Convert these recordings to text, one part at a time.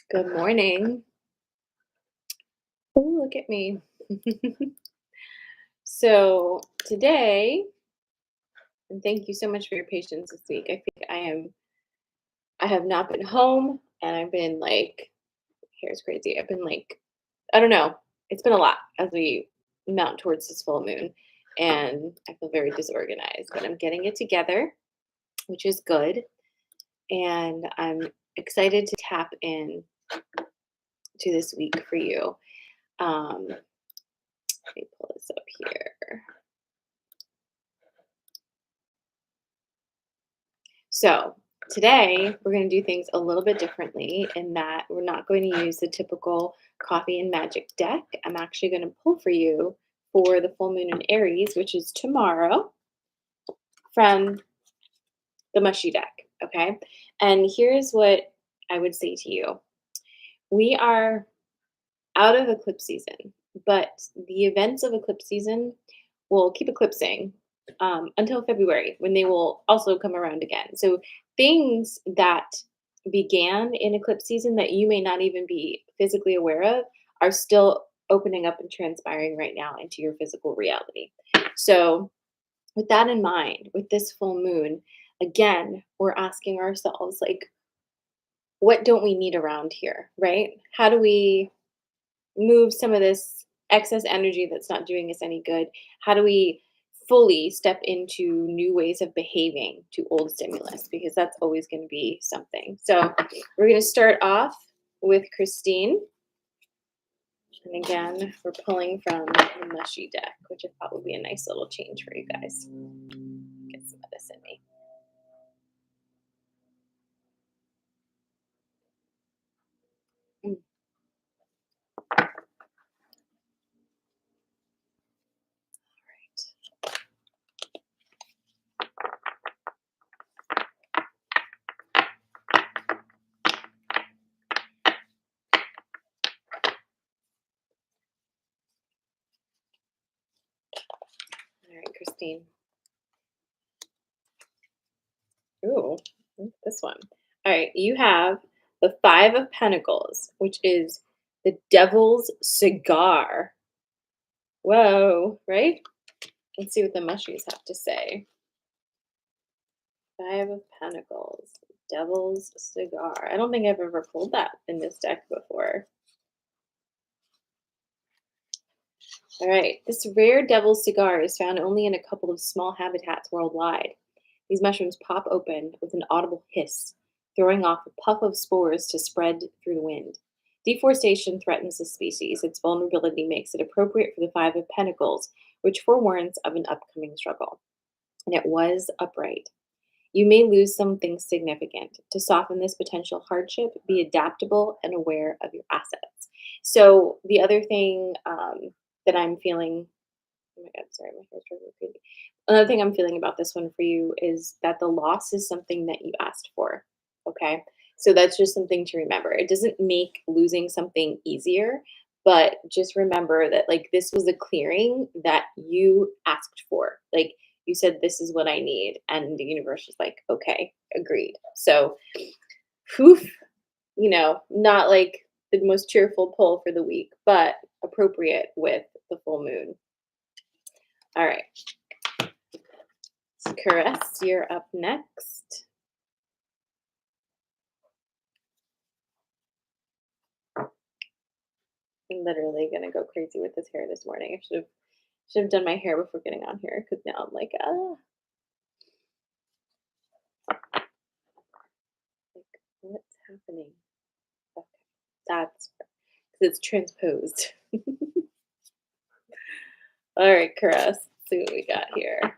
Good morning. Oh, look at me. So today, and thank you so much for your patience this week. I think I have not been home and I've been like, here's crazy. I've been like, I don't know. It's been a lot as we mount towards this full moon. And I feel very disorganized, but I'm getting it together, which is good. And I'm excited to tap in to this week for you. Let me pull this up here. So today we're going to do things a little bit differently in that we're not going to use the typical coffee and magic deck. I'm actually going to pull for you for the full moon in Aries, which is tomorrow, from the mushy deck. Okay. And here's what I would say to you. We are out of eclipse season, but the events of eclipse season will keep eclipsing until February when they will also come around again. So things that began in eclipse season that you may not even be physically aware of are still opening up and transpiring right now into your physical reality. So with that in mind, with this full moon, again, we're asking ourselves, like, what don't we need around here, right? How do we move some of this excess energy that's not doing us any good? How do we fully step into new ways of behaving to old stimulus? Because that's always going to be something. So we're going to start off with Christine. And again, we're pulling from the mushy deck, which would probably be a nice little change for you guys. Get some of this in me. Mm, right. All right, Christine. Ooh, this one. All right, you have the Five of Pentacles, which is the Devil's Cigar. Whoa, right? Let's see what the mushies have to say. Five of Pentacles, Devil's Cigar. I don't think I've ever pulled that in this deck before. All right, this rare Devil's Cigar is found only in a couple of small habitats worldwide. These mushrooms pop open with an audible hiss, throwing off a puff of spores to spread through the wind. Deforestation threatens the species. Its vulnerability makes it appropriate for the Five of Pentacles, which forewarns of an upcoming struggle. And it was upright. You may lose something significant. To soften this potential hardship, be adaptable and aware of your assets. So the other thing that I'm feeling, oh my God, sorry, my hair's driving me crazy. Another thing I'm feeling about this one for you is that the loss is something that you asked for. Okay. So that's just something to remember. It doesn't make losing something easier, but just remember that, like, this was a clearing that you asked for. Like, you said, this is what I need. And the universe was like, okay, agreed. So, whew, not like the most cheerful pull for the week, but appropriate with the full moon. All right. Caress, you're up next. I'm literally gonna go crazy with this hair this morning. I should have done my hair before getting on here because now I'm like, like, what's happening? Okay, that's because it's transposed. All right, Caress, let's see what we got here.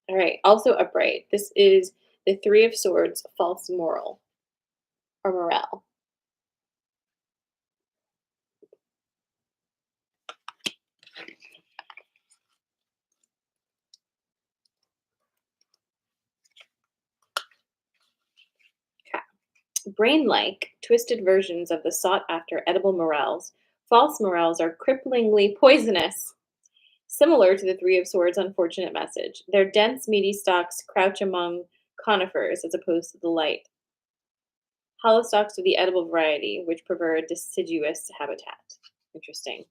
All right, also upright. This is the Three of Swords, false moral or morale. Brain-like, twisted versions of the sought-after edible morels, false morels are cripplingly poisonous. Similar to the Three of Swords' unfortunate message. Their dense, meaty stalks crouch among conifers as opposed to the light. Hollow stalks are the edible variety, which prefer deciduous habitat. Interesting.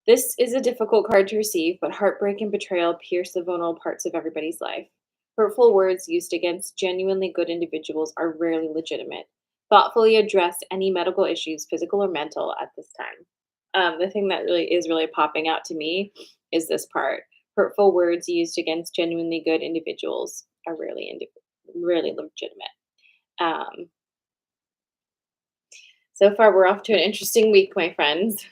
This is a difficult card to receive, but heartbreak and betrayal pierce the vulnerable parts of everybody's life. Hurtful words used against genuinely good individuals are rarely legitimate. Thoughtfully address any medical issues, physical or mental, at this time. The thing that really popping out to me is this part. Hurtful words used against genuinely good individuals are rarely legitimate. Um, so far, we're off to an interesting week, my friends.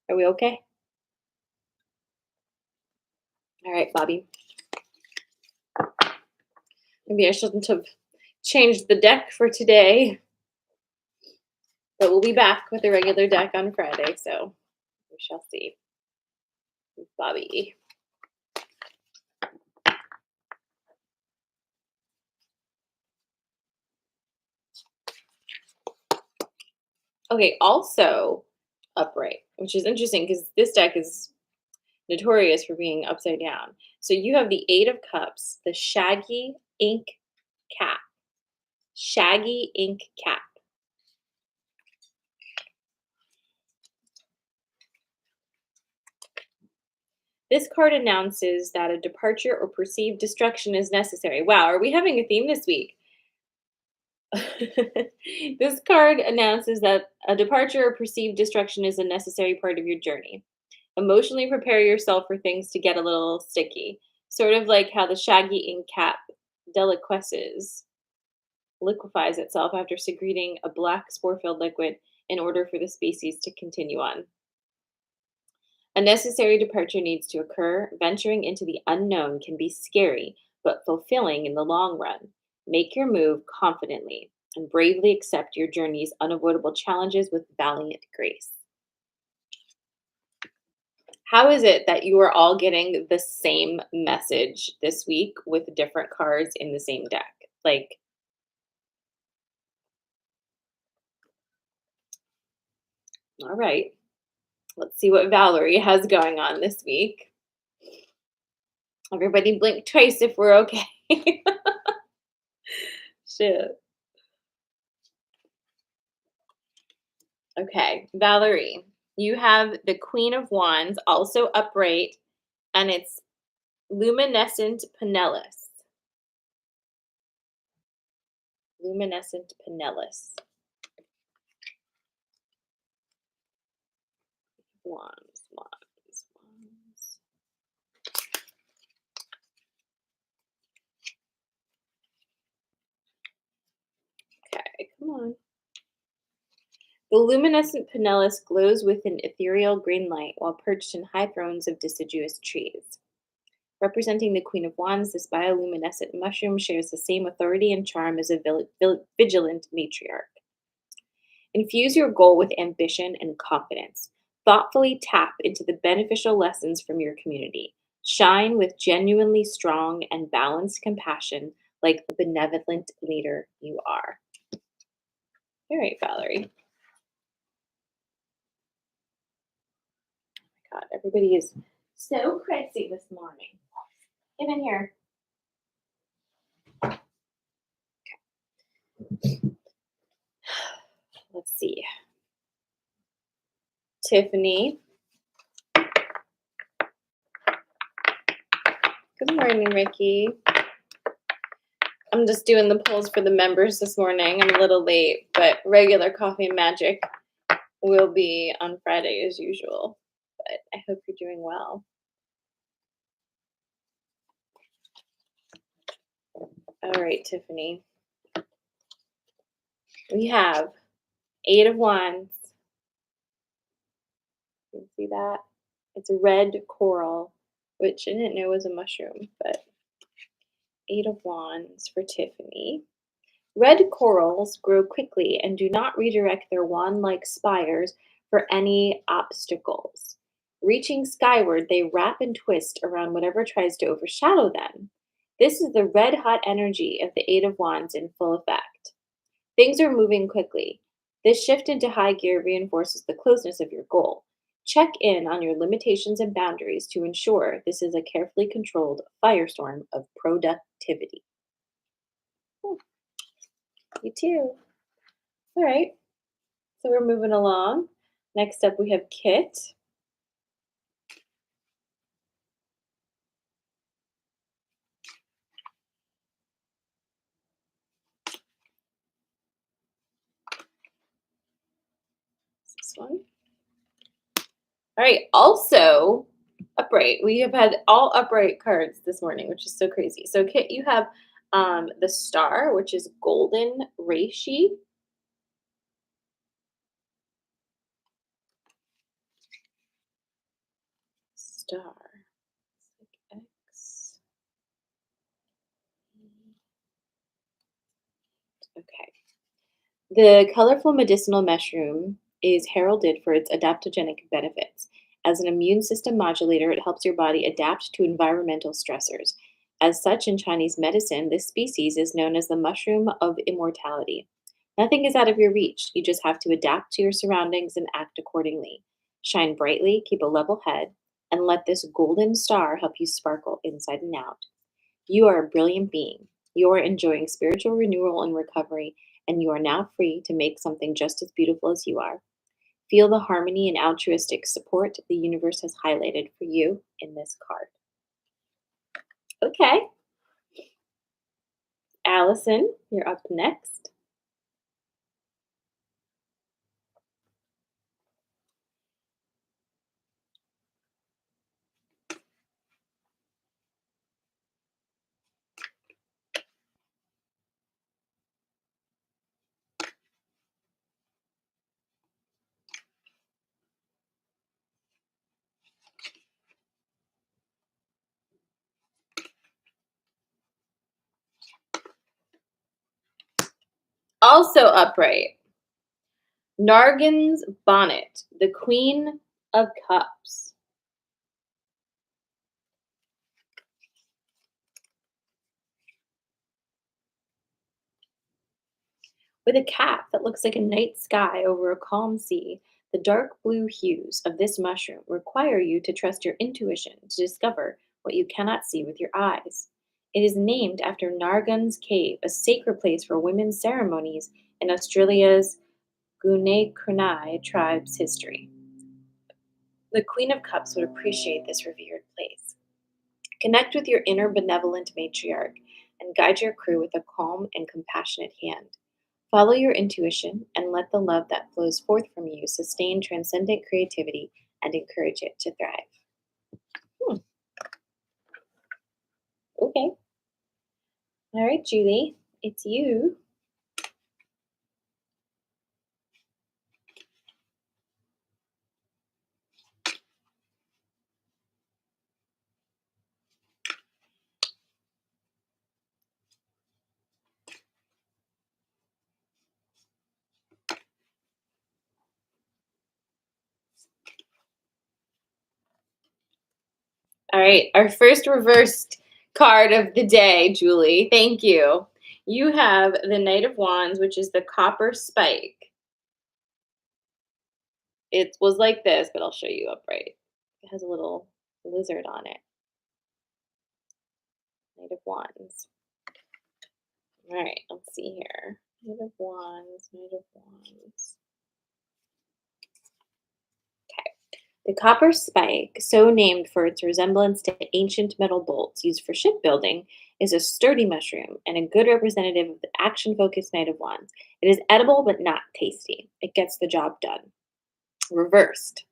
Are we okay? All right, Bobby. Maybe I shouldn't have changed the deck for today, but we'll be back with a regular deck on Friday, so we shall see. Bobby. Okay, also upright, which is interesting because this deck is notorious for being upside down. So you have the Eight of Cups, the Shaggy Ink Cap. Shaggy Ink Cap. This card announces that a departure or perceived destruction is necessary. Wow, are we having a theme this week? This card announces that a departure or perceived destruction is a necessary part of your journey. Emotionally prepare yourself for things to get a little sticky, sort of like how the shaggy ink cap deliquesces liquefies itself after secreting a black spore-filled liquid in order for the species to continue on. A necessary departure needs to occur. Venturing into the unknown can be scary, but fulfilling in the long run. Make your move confidently and bravely accept your journey's unavoidable challenges with valiant grace. How is it that you are all getting the same message this week with different cards in the same deck? Like, all right, let's see what Valerie has going on this week. Everybody blink twice if we're okay. Shit. Okay, Valerie, you have the Queen of Wands also upright, and it's luminescent Pinellas. Luminescent Pinellas. Wands, wands, wands. Okay, come on. The luminescent Pinellas glows with an ethereal green light while perched in high thrones of deciduous trees. Representing the Queen of Wands, this bioluminescent mushroom shares the same authority and charm as a vigilant matriarch. Infuse your goal with ambition and confidence. Thoughtfully tap into the beneficial lessons from your community. Shine with genuinely strong and balanced compassion like the benevolent leader you are. All right, Valerie. God, everybody is so crazy this morning. Get in here. Let's see. Tiffany. Good morning, Ricky. I'm just doing the polls for the members this morning. I'm a little late, but regular Coffee and Magic will be on Friday as usual. But I hope you're doing well. All right, Tiffany. We have Eight of Wands. You can see that? It's a red coral, which I didn't know was a mushroom, but Eight of Wands for Tiffany. Red corals grow quickly and do not redirect their wand-like spires for any obstacles. Reaching skyward, they wrap and twist around whatever tries to overshadow them. This is the red-hot energy of the Eight of Wands in full effect. Things are moving quickly. This shift into high gear reinforces the closeness of your goal. Check in on your limitations and boundaries to ensure this is a carefully controlled firestorm of productivity. Hmm, you too. All right, so we're moving along. Next up, we have Kit. This one. All right, also upright. We have had all upright cards this morning, which is so crazy. So, Kit, you have the star, which is golden reishi. Star. Like X. Okay. The colorful medicinal mushroom is heralded for its adaptogenic benefits. As an immune system modulator, it helps your body adapt to environmental stressors. As such, in Chinese medicine, this species is known as the mushroom of immortality. Nothing is out of your reach. You just have to adapt to your surroundings and act accordingly. Shine brightly, keep a level head, and let this golden star help you sparkle inside and out. You are a brilliant being. You are enjoying spiritual renewal and recovery, and you are now free to make something just as beautiful as you are. Feel the harmony and altruistic support the universe has highlighted for you in this card. Okay, Allison, you're up next. Also upright, Nargan's bonnet, the Queen of Cups. With a cap that looks like a night sky over a calm sea, the dark blue hues of this mushroom require you to trust your intuition to discover what you cannot see with your eyes. It is named after Nargun's Cave, a sacred place for women's ceremonies in Australia's Gunai Kurnai tribe's history. The Queen of Cups would appreciate this revered place. Connect with your inner benevolent matriarch and guide your crew with a calm and compassionate hand. Follow your intuition and let the love that flows forth from you sustain transcendent creativity and encourage it to thrive. Hmm, okay. All right, Julie, it's you. All right, our first reversed card of the day, Julie. Thank you. You have the Knight of Wands, which is the copper spike. It was like this, but I'll show you upright. It has a little lizard on it. Knight of Wands. All right, let's see here. Knight of Wands, Knight of Wands. The copper spike, so named for its resemblance to ancient metal bolts used for shipbuilding, is a sturdy mushroom and a good representative of the action focused Knight of Wands. It is edible but not tasty. It gets the job done. Reversed.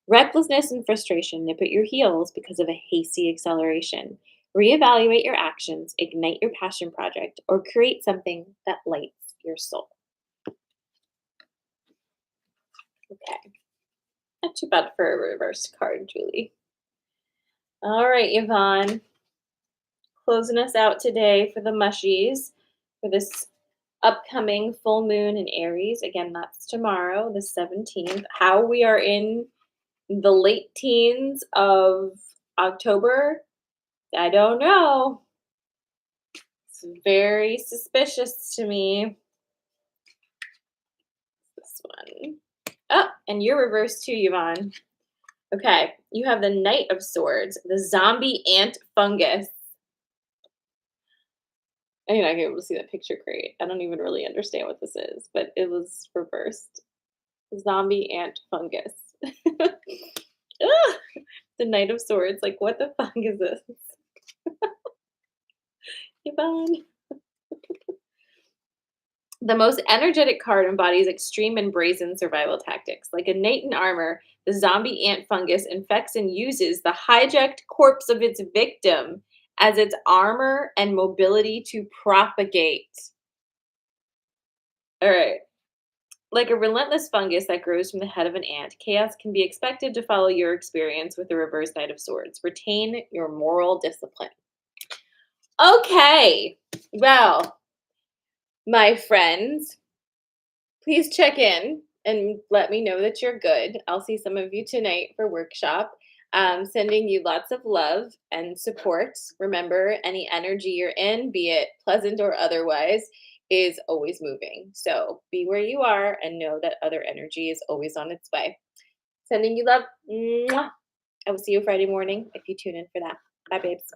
Recklessness and frustration nip at your heels because of a hasty acceleration. Reevaluate your actions, ignite your passion project, or create something that lights your soul. Okay. Not too bad for a reversed card, Julie. All right, Yvonne. Closing us out today for the mushies for this upcoming full moon in Aries. Again, that's tomorrow, the 17th. How we are in the late teens of October, I don't know. It's very suspicious to me. This one. Oh, and you're reversed too, Yvonne. Okay, you have the Knight of Swords, the zombie ant fungus. I mean, I can able to see that picture great. I don't even really understand what this is, but it was reversed. Zombie ant fungus. Ugh, the Knight of Swords. Like, what the fuck is this? Yvonne. The most energetic card embodies extreme and brazen survival tactics. Like a knight in armor, the zombie ant fungus infects and uses the hijacked corpse of its victim as its armor and mobility to propagate. All right. Like a relentless fungus that grows from the head of an ant, chaos can be expected to follow your experience with the reverse Knight of Swords. Retain your moral discipline. Okay. Well, my friends, please check in and let me know that you're good. I'll see some of you tonight for workshop. Sending you lots of love and support. Remember, any energy you're in, be it pleasant or otherwise, is always moving. So be where you are and know that other energy is always on its way. Sending you love. Mwah. I will see you Friday morning if you tune in for that. Bye, babes.